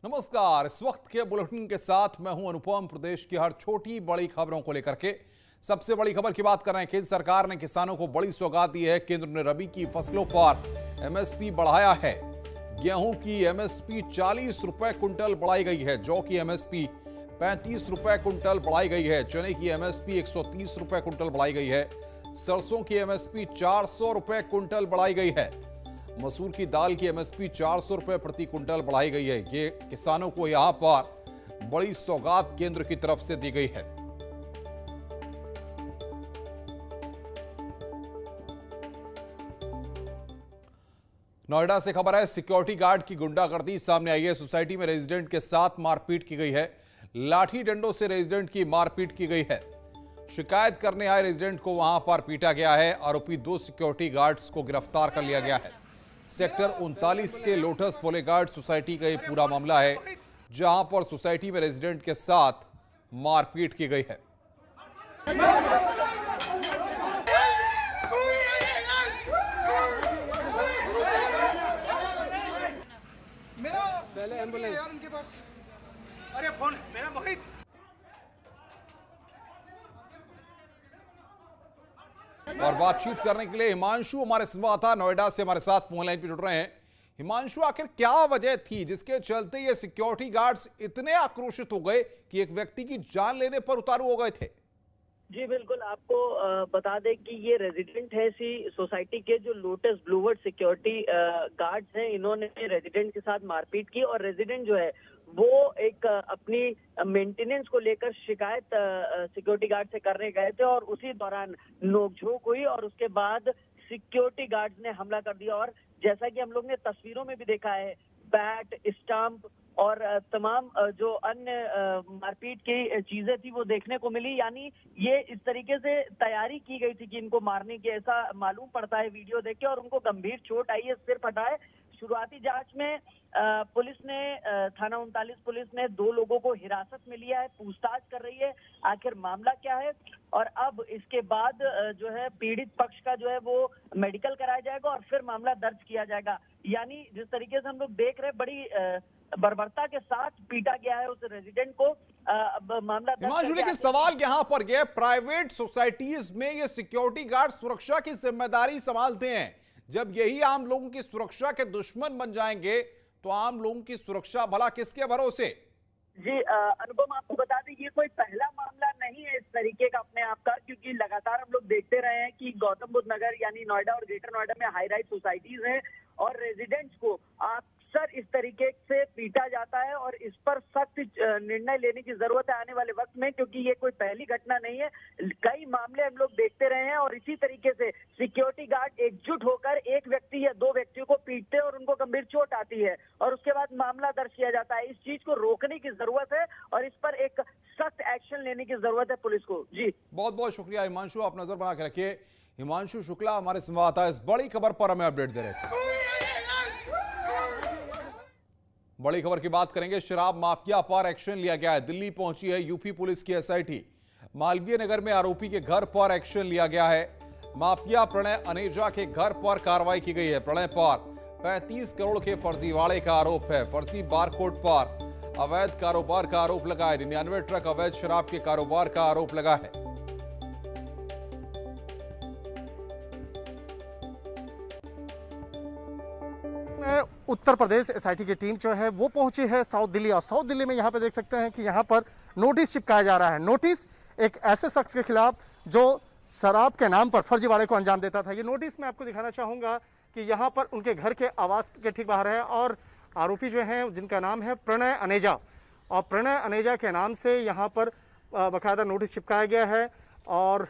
नमस्कार। इस वक्त के बुलेटिन के साथ मैं हूं अनुपम। प्रदेश की हर छोटी बड़ी खबरों को लेकर के सबसे बड़ी खबर की बात कर रहे हैं। केंद्र सरकार ने किसानों को बड़ी सौगात दी है। केंद्र ने रबी की फसलों पर एमएसपी बढ़ाया है। गेहूं की एमएसपी 40 रुपए क्विंटल बढ़ाई गई है। जौ की एमएसपी 35 रुपए क्विंटल बढ़ाई गई है। चने की एमएसपी 130 रुपए क्विंटल बढ़ाई गई है। सरसों की एमएसपी 400 रुपए क्विंटल बढ़ाई गई है। मसूर की दाल की एमएसपी 400 रुपए प्रति क्विंटल बढ़ाई गई है। ये किसानों को यहां पर बड़ी सौगात केंद्र की तरफ से दी गई है। नोएडा से खबर है। सिक्योरिटी गार्ड की गुंडागर्दी सामने आई है। सोसाइटी में रेजिडेंट के साथ मारपीट की गई है। लाठी डंडों से रेजिडेंट की मारपीट की गई है। शिकायत करने आए रेजिडेंट को वहां पर पीटा गया है। आरोपी 2 सिक्योरिटी गार्ड्स को गिरफ्तार कर लिया गया है। सेक्टर 39 के लोटस पोलेगार्ड सोसाइटी का ये पूरा मामला है, जहां पर सोसाइटी में रेजिडेंट के साथ मारपीट की गई है। पहले एम्बुलेंस यार उनके पास। अरे फोन मेरा मोहित। और बातचीत करने के लिए हिमांशु हमारे संवाददाता नोएडा से हमारे साथ फोन लाइन पर जुड़ रहे हैं। हिमांशु, आखिर क्या वजह थी जिसके चलते ये सिक्योरिटी गार्ड्स इतने आक्रोशित हो गए कि एक व्यक्ति की जान लेने पर उतारू हो गए थे? जी बिल्कुल, आपको बता दें कि ये रेजिडेंट है इसी सोसाइटी के, जो लोटस ब्लूवर्ड सिक्योरिटी गार्ड्स हैं। इन्होंने रेजिडेंट के साथ मारपीट की और रेजिडेंट जो है वो एक अपनी मेंटेनेंस को लेकर शिकायत सिक्योरिटी गार्ड से करने गए थे और उसी दौरान नोकझोंक हुई और उसके बाद सिक्योरिटी गार्ड्स ने हमला कर दिया। और जैसा कि हम लोग ने तस्वीरों में भी देखा है, बैट, स्टंप और तमाम जो अन्य मारपीट की चीजें थी वो देखने को मिली। यानी ये इस तरीके से तैयारी की गई थी कि इनको मारने की, ऐसा मालूम पड़ता है वीडियो देख के। और उनको गंभीर चोट आई है, सिर फटा है। शुरुआती जांच में पुलिस ने, थाना 39 पुलिस ने 2 लोगों को हिरासत में लिया है, पूछताछ कर रही है आखिर मामला क्या है। और अब इसके बाद जो है पीड़ित पक्ष का जो है वो मेडिकल कराया जाएगा और फिर मामला दर्ज किया जाएगा। यानी जिस तरीके से हम लोग देख रहे हैं, बड़ी बर्बरता के साथ पीटा गया है उस रेजिडेंट को। मामला हिमांशु, लेकिन सवाल यहां पर यह, प्राइवेट सोसाइटीज में ये सिक्योरिटी गार्ड सुरक्षा की जिम्मेदारी संभालते हैं। जब यही आम लोगों की सुरक्षा के दुश्मन बन जाएंगे तो आम लोगों की सुरक्षा भला किसके भरोसे? जी अनुपम, आपको बता दें ये कोई पहला मामला नहीं है इस तरीके का अपने आप का, क्योंकि लगातार हम लोग देखते रहे हैं कि गौतम बुद्ध नगर यानी नोएडा और ग्रेटर नोएडा में हाई राइज सोसाइटीज हैं और रेजिडेंट्स को अक्सर इस तरीके से पीटा जाता है। और इस पर सख्त निर्णय लेने की जरूरत है आने वाले वक्त में, क्योंकि ये कोई पहली घटना नहीं है। कई मामले हम लोग देखते रहे हैं और इसी तरीके से सिक्योरिटी गार्ड एकजुट होकर एक व्यक्ति या 2 व्यक्तियों को पीटते हैं और उनको गंभीर चोट आती है और उसके बाद मामला दर्ज किया जाता है। इस चीज को रोकने की जरूरत है और इस पर एक सख्त एक्शन लेने की जरूरत है पुलिस को। जी बहुत बहुत शुक्रिया हिमांशु, आप नजर बना के रखिए। हिमांशु शुक्ला हमारे संवाददाता इस बड़ी खबर पर हमें अपडेट दे रहे थे। बड़ी खबर की बात करेंगे। शराब माफिया पर एक्शन लिया गया है। दिल्ली पहुंची है यूपी पुलिस की एसआईटी। मालवीय नगर में आरोपी के घर पर एक्शन लिया गया है। माफिया प्रणय अनेजा के घर पर कार्रवाई की गई है। प्रणय पर 35 करोड़ के फर्जीवाड़े का आरोप है। फर्जी बारकोड पर अवैध कारोबार का आरोप लगा है। 99 ट्रक अवैध शराब के कारोबार का आरोप लगा है। उत्तर प्रदेश एसआईटी की टीम जो है वो पहुंची है साउथ दिल्ली और साउथ दिल्ली में यहाँ पे देख सकते हैं कि यहाँ पर नोटिस चिपकाया जा रहा है। नोटिस एक ऐसे शख्स के खिलाफ जो शराब के नाम पर फर्जीवाड़े को अंजाम देता था। ये नोटिस मैं आपको दिखाना चाहूँगा कि यहाँ पर उनके घर के आवास के ठीक बाहर है और आरोपी जो हैं जिनका नाम है प्रणय अनेजा, और प्रणय अनेजा के नाम से यहाँ पर बाकायदा नोटिस चिपकाया गया है और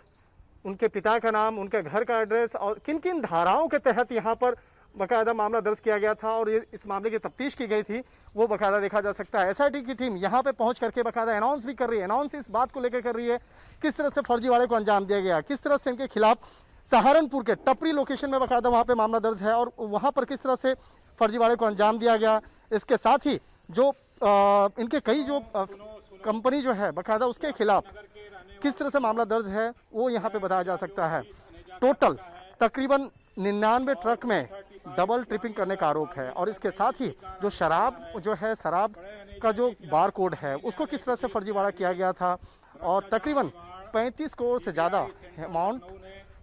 उनके पिता का नाम, उनके घर का एड्रेस और किन किन धाराओं के तहत यहाँ पर बाकायदा मामला दर्ज किया गया था और ये इस मामले की तफ्तीश की गई थी वो बाकायदा देखा जा सकता है। एसआईटी की टीम यहाँ पे पहुँच करके बाकायदा अनाउंस भी कर रही है। अनाउंस इस बात को लेकर कर रही है किस तरह से फर्जीवाड़े को अंजाम दिया गया, किस तरह से इनके खिलाफ सहारनपुर के टपरी लोकेशन में बाकायदा वहाँ पे मामला दर्ज है और वहाँ पर किस तरह से फर्जीवाड़े को अंजाम दिया गया। इसके साथ ही जो इनके कई जो कंपनी जो है बाकायदा उसके खिलाफ किस तरह से मामला दर्ज है वो यहाँ पे बताया जा सकता है। टोटल तकरीबन 99 ट्रक में डबल ट्रिपिंग करने का आरोप है। और इसके साथ ही जो शराब का जो बार कोड है उसको किस तरह से फर्जीवाड़ा किया गया था और तकरीबन 35 करोड़ से ज़्यादा अमाउंट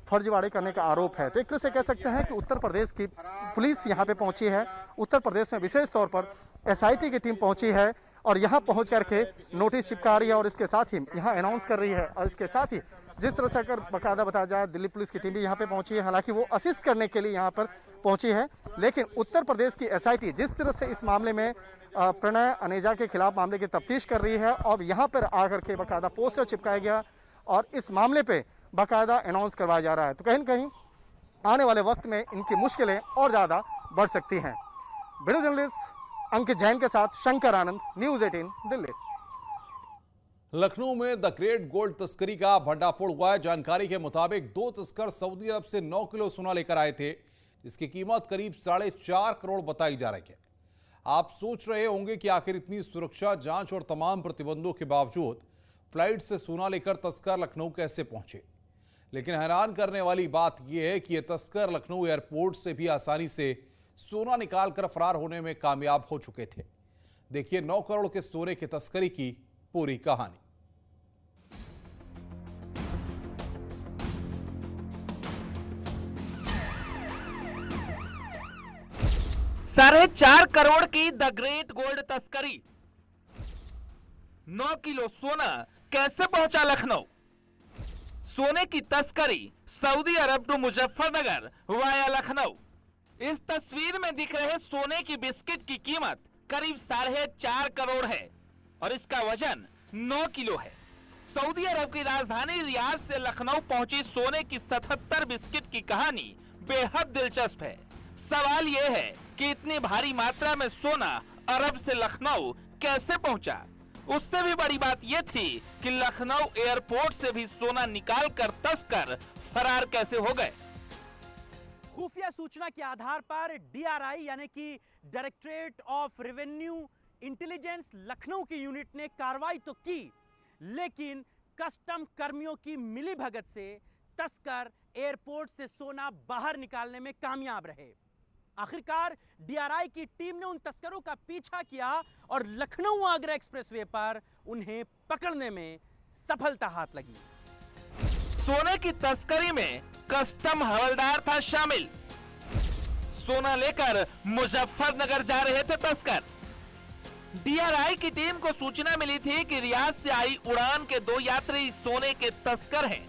फर्जीवाड़े करने का आरोप है। तो एक तरह से कह सकते हैं कि उत्तर प्रदेश की पुलिस यहाँ पे पहुंची है, उत्तर प्रदेश में विशेष तौर पर एसआईटी की टीम पहुंची है और यहाँ पहुंच करके नोटिस चिपका रही है और इसके साथ ही यहाँ अनाउंस कर रही है। और इसके साथ ही जिस तरह से अगर बाकायदा बताया जाए, दिल्ली पुलिस की टीम भी यहाँ पे पहुंची है, हालांकि वो असिस्ट करने के लिए यहाँ पर पहुंची है, लेकिन उत्तर प्रदेश की एसआईटी जिस तरह से इस मामले में प्रणय अनेजा के खिलाफ मामले की तफ्तीश कर रही है और यहाँ पर आकर के बाकायदा पोस्टर चिपकाया गया और इस मामले पे बाकायदा अनाउंस करवाया जा रहा है, तो कहीं न कहीं आने वाले वक्त में इनकी मुश्किलें और ज़्यादा बढ़ सकती हैं। वीडियो जर्नलिस्ट अंकित जैन के साथ शंकर आनंद, न्यूज़ 18 दिल्ली। लखनऊ में द ग्रेट गोल्ड तस्करी का भंडाफोड़ हुआ है। जानकारी के मुताबिक 2 तस्कर सऊदी अरब से 9 किलो सोना लेकर आए थे, जिसकी कीमत करीब 4.5 करोड़ बताई जा रही है। आप सोच रहे होंगे कि आखिर इतनी सुरक्षा, जांच और तमाम प्रतिबंधों के बावजूद फ्लाइट से सोना लेकर तस्कर लखनऊ कैसे पहुंचे। लेकिन हैरान करने वाली बात यह है कि ये तस्कर लखनऊ एयरपोर्ट से भी आसानी से सोना निकालकर फरार होने में कामयाब हो चुके थे। देखिए 9 करोड़ के सोने की तस्करी की पूरी कहानी। 4.5 करोड़ की द ग्रेट गोल्ड तस्करी। 9 किलो सोना कैसे पहुंचा लखनऊ। सोने की तस्करी सऊदी अरब टू मुजफ्फरनगर वाया लखनऊ। इस तस्वीर में दिख रहे सोने की बिस्किट की कीमत करीब 4.5 करोड़ है और इसका वजन 9 किलो है। सऊदी अरब की राजधानी रियाद से लखनऊ पहुंची सोने की 77 बिस्किट की कहानी बेहद दिलचस्प है। सवाल यह है कि इतनी भारी मात्रा में सोना अरब से लखनऊ कैसे पहुंचा। उससे भी बड़ी बात यह थी कि लखनऊ एयरपोर्ट से भी सोना निकालकर तस्कर फरार कैसे हो गए। खुफिया सूचना के आधार पर डीआरआई यानी कि directorate of revenue intelligence Lucknow की यूनिट ने कार्रवाई तो की, लेकिन कस्टम कर्मियों की मिलीभगत से तस्कर एयरपोर्ट से सोना बाहर निकालने में कामयाब रहे। आखिरकार डीआरआई की टीम ने उन तस्करों का पीछा किया और लखनऊ आगरा एक्सप्रेसवे पर उन्हें पकड़ने में सफलता हाथ लगी। सोने की तस्करी में कस्टम हवलदार था शामिल। सोना लेकर मुजफ्फरनगर जा रहे थे तस्कर। डीआरआई की टीम को सूचना मिली थी कि रियाद से आई उड़ान के 2 यात्री सोने के तस्कर हैं।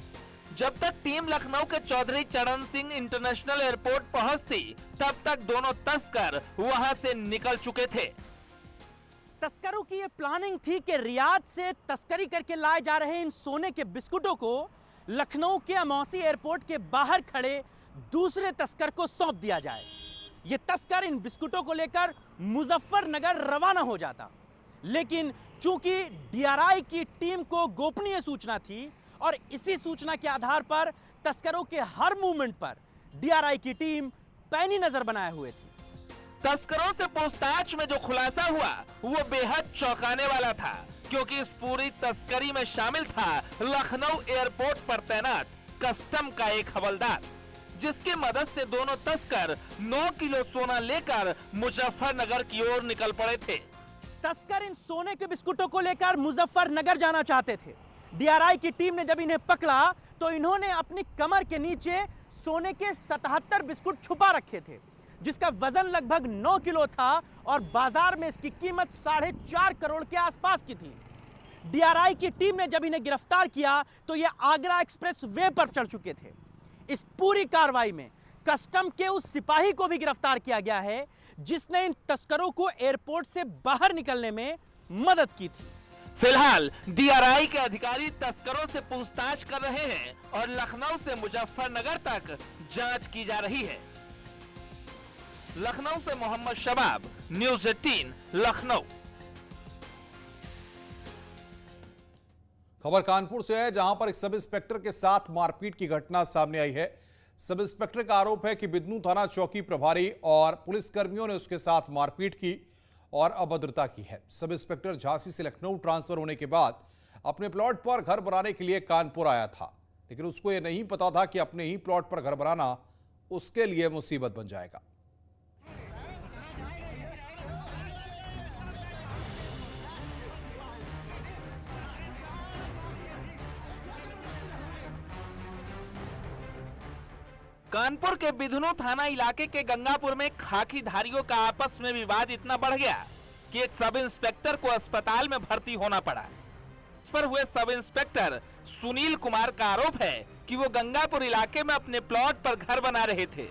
जब तक टीम लखनऊ के चौधरी चरण सिंह इंटरनेशनल एयरपोर्ट पहुंचती, तब तक दोनों तस्कर वहां से निकल चुके थे। तस्करों की यह प्लानिंग थी कि रियाद से तस्करी करके लाए जा रहे इन सोने के बिस्कुटों को लखनऊ के अमौसी एयरपोर्ट के बाहर खड़े दूसरे तस्कर को सौंप दिया जाए। ये तस्कर इन बिस्कुटों को लेकर मुजफ्फरनगर रवाना हो जाता, लेकिन चूंकि डीआरआई की टीम को गोपनीय सूचना थी और इसी सूचना के आधार पर तस्करों के हर मूवमेंट पर डीआरआई की टीम पैनी नजर बनाए हुए थी। तस्करों से पूछताछ में जो खुलासा हुआ वो बेहद चौंकाने वाला था, क्योंकि इस पूरी तस्करी में शामिल था लखनऊ एयरपोर्ट पर तैनात कस्टम का एक हवलदार, जिसकी मदद से दोनों तस्कर 9 किलो सोना लेकर मुजफ्फरनगर की ओर निकल पड़े थे। तस्कर इन सोने के बिस्कुटों को लेकर मुजफ्फरनगर जाना चाहते थे। डीआरआई की टीम ने जब इन्हें पकड़ा तो इन्होंने अपनी कमर के नीचे सोने के 77 बिस्कुट छुपा रखे थे, जिसका वजन लगभग 9 किलो था और बाजार में इसकी कीमत 4.5 करोड़ के आसपास की थी। डीआरआई की टीम ने जब इन्हें गिरफ्तार किया तो ये आगरा एक्सप्रेस वे पर चढ़ चुके थे। इस पूरी कार्रवाई में कस्टम के उस सिपाही को भी गिरफ्तार किया गया है जिसने इन तस्करों को एयरपोर्ट से बाहर निकलने में मदद की थी। फिलहाल डीआरआई के अधिकारी तस्करों से पूछताछ कर रहे हैं और लखनऊ से मुजफ्फरनगर तक जांच की जा रही है। लखनऊ से मोहम्मद शबाब, न्यूज़ 18 लखनऊ। खबर कानपुर से है, जहां पर एक सब इंस्पेक्टर के साथ मारपीट की घटना सामने आई है। सब इंस्पेक्टर का आरोप है कि बिदनू थाना चौकी प्रभारी और पुलिसकर्मियों ने उसके साथ मारपीट की और अभद्रता की है। सब इंस्पेक्टर झांसी से लखनऊ ट्रांसफर होने के बाद अपने प्लॉट पर घर बनाने के लिए कानपुर आया था, लेकिन उसको यह नहीं पता था कि अपने ही प्लॉट पर घर बनाना उसके लिए मुसीबत बन जाएगा। कानपुर के बिधुनु थाना इलाके के गंगापुर में खाकीधारियों का आपस में विवाद इतना बढ़ गया कि एक सब इंस्पेक्टर को अस्पताल में भर्ती होना पड़ा। इस पर हुए सब इंस्पेक्टर सुनील कुमार का आरोप है कि वो गंगापुर इलाके में अपने प्लॉट पर घर बना रहे थे,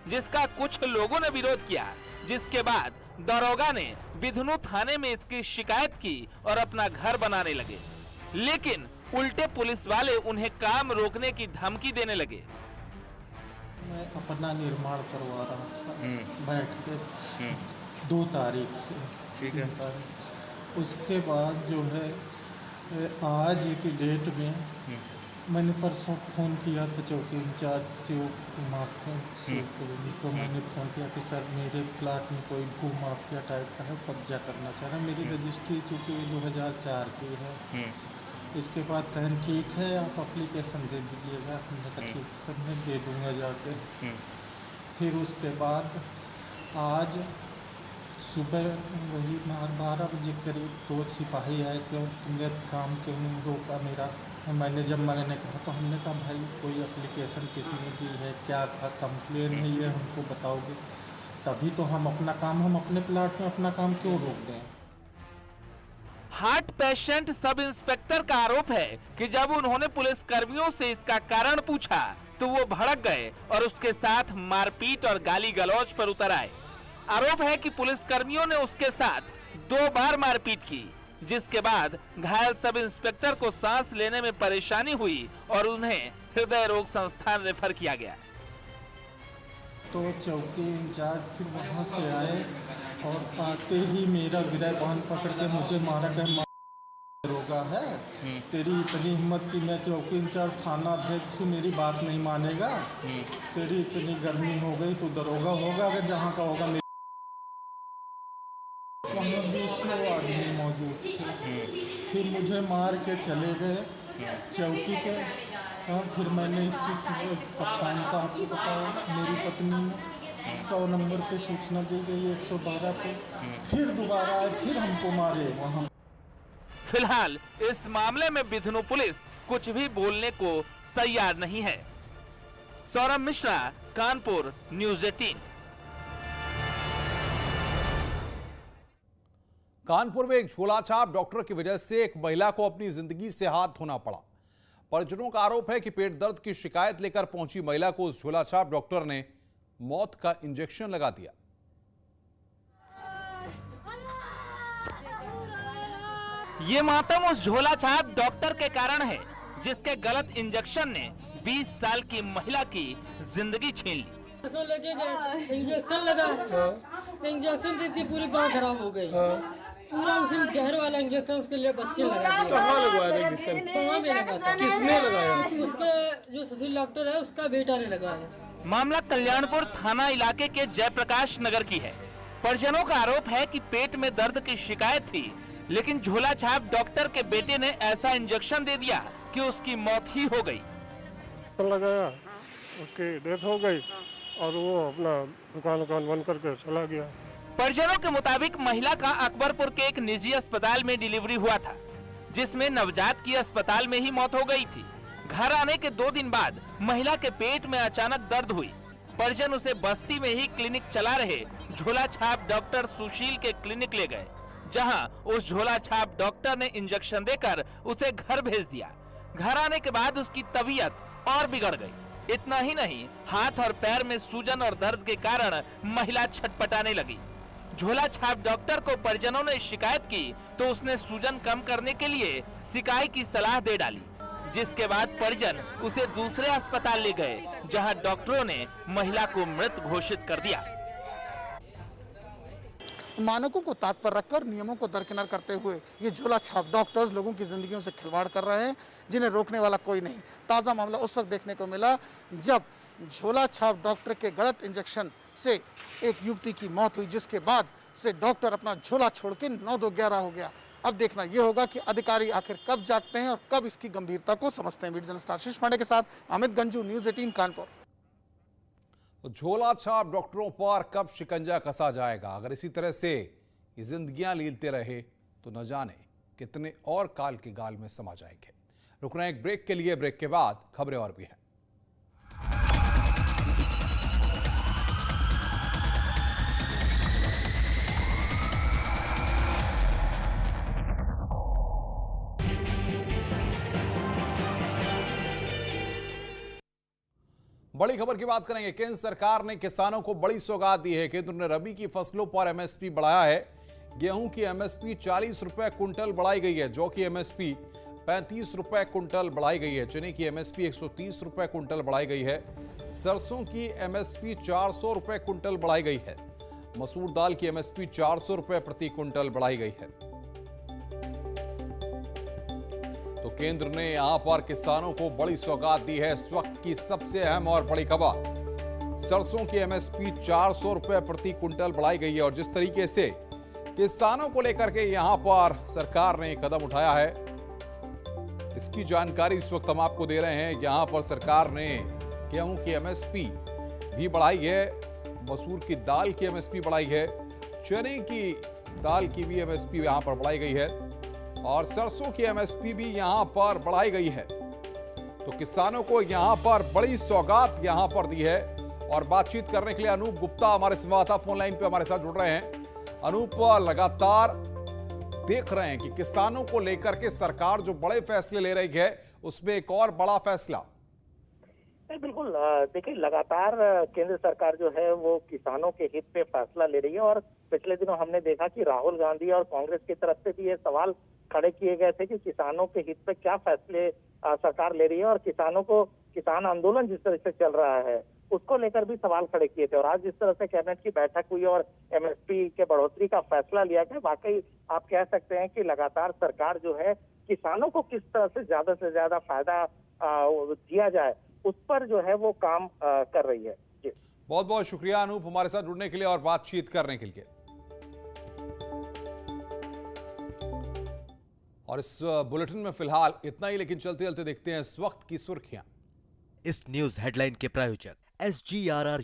जिसका कुछ लोगों ने विरोध किया, जिसके बाद दरोगा ने बिधुनु थाने में इसकी शिकायत की और अपना घर बनाने लगे। लेकिन उल्टे पुलिस वाले उन्हें काम रोकने की धमकी देने लगे। मैं अपना निर्माण करवा रहा था बैठ के 2 तारीख से, ठीक है। उसके बाद जो है आज की डेट में मैंने परसों फ़ोन किया था चौकी इंचार्ज शिव कुमार को मैंने फ़ोन किया कि सर मेरे प्लाट में कोई भू माफिया टाइप का है, कब्जा करना चाह रहा है। मेरी रजिस्ट्री चूँकि 2004 की है। इसके बाद कहें ठीक है आप एप्लीकेशन दे दीजिएगा। हमने कहा ठीक है सर मैं दे दूँगा जाके। फिर उसके बाद आज सुबह वही 12 बजे करीब 2 सिपाही आए, क्यों तुमने काम क्यों नहीं रोका मेरा। मैंने कहा तो हमने कहा भाई कोई एप्लीकेशन किसने दी है, क्या कंप्लेन है, ये हमको बताओगे तभी तो हम अपना काम, हम अपने प्लाट में अपना काम क्यों रोक दें। हार्ट पेशेंट सब इंस्पेक्टर का आरोप है कि जब उन्होंने पुलिस कर्मियों से इसका कारण पूछा तो वो भड़क गए और उसके साथ मारपीट और गाली गलौज पर उतर आए। आरोप है कि पुलिस कर्मियों ने उसके साथ 2 बार मारपीट की, जिसके बाद घायल सब इंस्पेक्टर को सांस लेने में परेशानी हुई और उन्हें हृदय रोग संस्थान रेफर किया गया। तो चौकी इंचार्ज फिर वहाँ से आए और आते ही मेरा गिरबान पकड़ के मुझे मारा गया। दरोगा है, तेरी इतनी हिम्मत की मैं चौकी इंचार्ज थाना अध्यक्ष हूँ, मेरी बात नहीं मानेगा। तेरी इतनी गर्मी हो गई तो दरोगा होगा अगर जहाँ का होगा। वहाँ 20 आदमी मौजूद थे। फिर मुझे मार के चले गए चौकी पे। फिर मैंने इसकी कप्तान साहब को बताया, मेरी पत्नी ने 100 नंबर पे सूचना दी गई, 112 पे। फिर दोबारा आए, फिर हमको मारे वहाँ। फिलहाल इस मामले में बिधुनु पुलिस कुछ भी बोलने को तैयार नहीं है। सौरभ मिश्रा, कानपुर, न्यूज़ 18। कानपुर में एक झोलाछाप डॉक्टर की वजह से एक महिला को अपनी जिंदगी से हाथ धोना पड़ा। परिजनों का आरोप है कि पेट दर्द की शिकायत लेकर पहुंची महिला को उस झोलाछाप डॉक्टर ने मौत का इंजेक्शन लगा दिया। ये मातम उस झोलाछाप डॉक्टर के कारण है जिसके गलत इंजेक्शन ने 20 साल की महिला की जिंदगी छीन ली। इंजेक्शन लगा, इंजेक्शन से पूरी बात खराब हो गई। पूरा उस दिन जहर वाला इंजेक्शन उसके लिए बच्चे लगा दिए। कहाँ लगवाया इंजेक्शन? कहाँ में लगा था? किसने लगाया? उसके जो सुशील डॉक्टर है उसका बेटा ने लगाया। मामला कल्याणपुर थाना इलाके के जयप्रकाश नगर की है। परिजनों का आरोप है कि पेट में दर्द की शिकायत थी, लेकिन झोलाछाप डॉक्टर के बेटे ने ऐसा इंजेक्शन दे दिया कि उसकी मौत ही हो गई। लगाया, उसकी डेथ हो गई और वो अपना दुकान बंद करके चला गया। परिजनों के मुताबिक महिला का अकबरपुर के एक निजी अस्पताल में डिलीवरी हुआ था, जिसमें नवजात की अस्पताल में ही मौत हो गई थी। घर आने के 2 दिन बाद महिला के पेट में अचानक दर्द हुई। परिजन उसे बस्ती में ही क्लिनिक चला रहे झोलाछाप डॉक्टर सुशील के क्लिनिक ले गए, जहां उस झोलाछाप डॉक्टर ने इंजेक्शन देकर उसे घर भेज दिया। घर आने के बाद उसकी तबीयत और बिगड़ गई। इतना ही नहीं, हाथ और पैर में सूजन और दर्द के कारण महिला छटपटाने लगी। झोलाछाप डॉक्टर को परिजनों ने शिकायत की तो उसने सूजन कम करने के लिए सिकाई की सलाह दे डाली, जिसके बाद परिजन उसे दूसरे अस्पताल ले गए, जहां डॉक्टरों ने महिला को मृत घोषित कर दिया। मानकों को ताक पर रखकर नियमों को दरकिनार करते हुए ये झोलाछाप डॉक्टर्स लोगों की जिंदगियों से खिलवाड़ कर रहे हैं, जिन्हें रोकने वाला कोई नहीं। ताज़ा मामला उस वक्त देखने को मिला जब झोलाछाप डॉक्टर के गलत इंजेक्शन से एक युवती की मौत हुई, जिसके बाद से डॉक्टर अपना झोला छोड़ के 9-2-11 हो गया। अब देखना यह होगा कि अधिकारी आखिर कब जागते हैं और कब इसकी गंभीरता को समझते हैं। वीडियो जर्नलिस्ट आशीष पांडे के साथ अमित गंजू, न्यूज़ 18 कानपुर। झोलाछाप डॉक्टरों पर कब शिकंजा कसा जाएगा? अगर इसी तरह से ये जिंदगियां लीलते रहे तो न जाने कितने और काल के गाल में समा जाएंगे। रुकना एक ब्रेक के लिए, ब्रेक के बाद खबरें और भी हैं। बड़ी खबर की बात करेंगे। केंद्र सरकार ने किसानों को बड़ी सौगात दी है। केंद्र ने रबी की फसलों पर एमएसपी बढ़ाया है। गेहूं की एमएसपी 40 रुपए क्विंटल बढ़ाई गई है। जौ की एमएसपी 35 रुपए क्विंटल बढ़ाई गई है। चने की एमएसपी 130 रुपए क्विंटल बढ़ाई गई है। सरसों की एमएसपी 400 रुपए क्विंटल बढ़ाई गई है। मसूर दाल की एमएसपी 400 रुपए प्रति क्विंटल बढ़ाई गई है। तो केंद्र ने यहां पर किसानों को बड़ी सौगात दी है। इस वक्त की सबसे अहम और बड़ी खबर, सरसों की एमएसपी 400 रुपए प्रति क्विंटल बढ़ाई गई है। और जिस तरीके से किसानों को लेकर के यहां पर सरकार ने कदम उठाया है, इसकी जानकारी इस वक्त हम आपको दे रहे हैं। यहां पर सरकार ने गेहूं की एमएसपी भी बढ़ाई है, मसूर की दाल की एमएसपी बढ़ाई है, चने की दाल की भी एमएसपी यहां पर बढ़ाई गई है और सरसों की एमएसपी भी यहां पर बढ़ाई गई है। तो किसानों को यहां पर बड़ी सौगात यहां पर दी है। और बातचीत करने के लिए अनूप गुप्ता हमारे संवाददाता फोन लाइन पे हमारे साथ जुड़ रहे हैं। अनूप, लगातार देख रहे हैं कि किसानों को लेकर के सरकार जो बड़े फैसले ले रही है, उसमें एक और बड़ा फैसला। बिल्कुल, देखिए लगातार केंद्र सरकार जो है वो किसानों के हित पे फैसला ले रही है। और पिछले दिनों हमने देखा कि राहुल गांधी और कांग्रेस की तरफ से भी ये सवाल खड़े किए गए थे कि किसानों के हित पे क्या फैसले सरकार ले रही है। और किसानों को किसान आंदोलन जिस तरह से चल रहा है उसको लेकर भी सवाल खड़े किए थे। और आज जिस तरह से कैबिनेट की बैठक हुई और एमएसपी के बढ़ोतरी का फैसला लिया गया, वाकई आप कह सकते हैं कि लगातार सरकार जो है किसानों को किस तरह से ज्यादा फायदा दिया जाए उस पर जो है वो काम कर रही है। जी, बहुत बहुत शुक्रिया अनूप हमारे साथ जुड़ने के लिए और बातचीत करने के लिए। और इस बुलेटिन में फिलहाल इतना ही, लेकिन चलते चलते देखते हैं इस वक्त की सुर्खियां। इस न्यूज हेडलाइन के प्रायोजक SGRR